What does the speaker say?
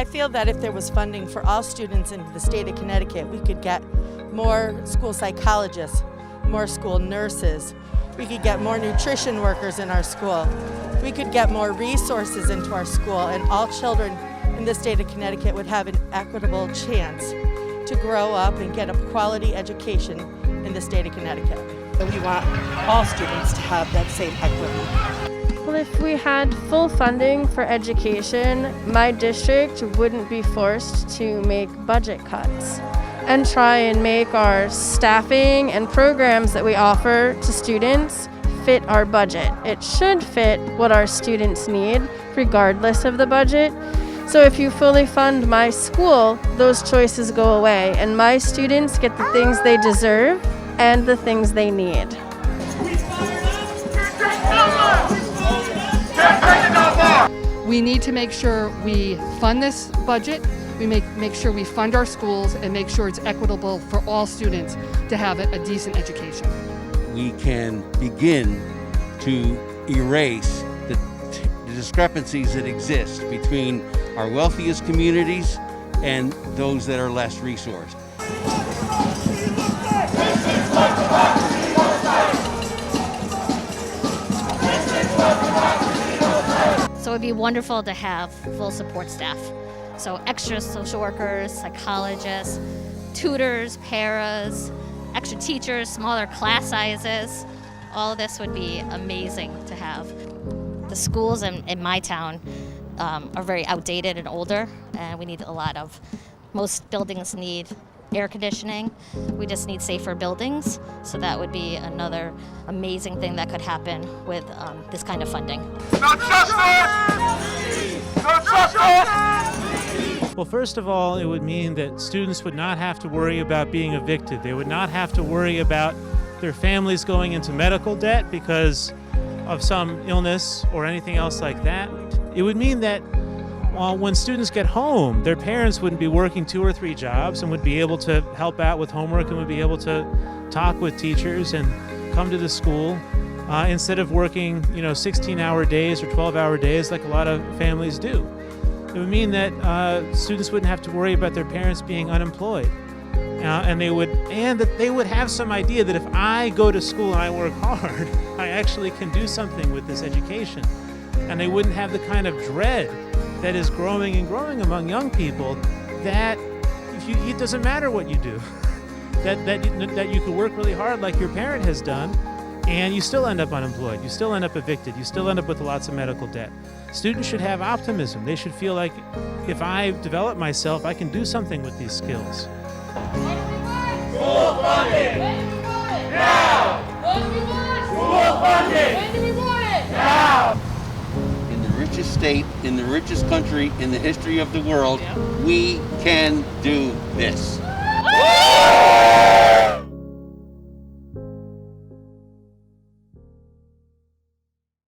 I feel that if there was funding for all students in the state of Connecticut, we could get more school psychologists, more school nurses. We could get more nutrition workers in our school. We could get more resources into our school, and all children in the state of Connecticut would have an equitable chance to grow up and get a quality education in the state of Connecticut. We want all students to have that same equity. Well, if we had full funding for education, my district wouldn't be forced to make budget cuts and try and make our staffing and programs that we offer to students fit our budget. It should fit what our students need, regardless of the budget. So if you fully fund my school, those choices go away, and my students get the things they deserve and the things they need. We need to make sure we fund this budget, we make sure we fund our schools, and make sure it's equitable for all students to have a decent education. We can begin to erase the discrepancies that exist between our wealthiest communities and those that are less resourced. So it'd be wonderful to have full support staff. So extra social workers, psychologists, tutors, paras, extra teachers, smaller class sizes. All of this would be amazing to have. The schools in my town are very outdated and older, and we need a lot of, most buildings need air conditioning. We just need safer buildings, so that would be another amazing thing that could happen with this kind of funding. No justice! No justice! Well, first of all, it would mean that students would not have to worry about being evicted. They would not have to worry about their families going into medical debt because of some illness or anything else like that. It would mean that when students get home, their parents wouldn't be working 2 or 3 jobs and would be able to help out with homework and would be able to talk with teachers and come to the school instead of working, 16-hour days or 12-hour days like a lot of families do. It would mean that students wouldn't have to worry about their parents being unemployed, and that they would have some idea that if I go to school and I work hard, I actually can do something with this education, and they wouldn't have the kind of dread that is growing and growing among young people, that it doesn't matter what you do, that you could work really hard like your parent has done, and you still end up unemployed, you still end up evicted, you still end up with lots of medical debt. Students should have optimism. They should feel like if I develop myself, I can do something with these skills. School funding! Now! School funding! When do we want it? Now! In the richest state, in the richest country in the history of the world, we can do this.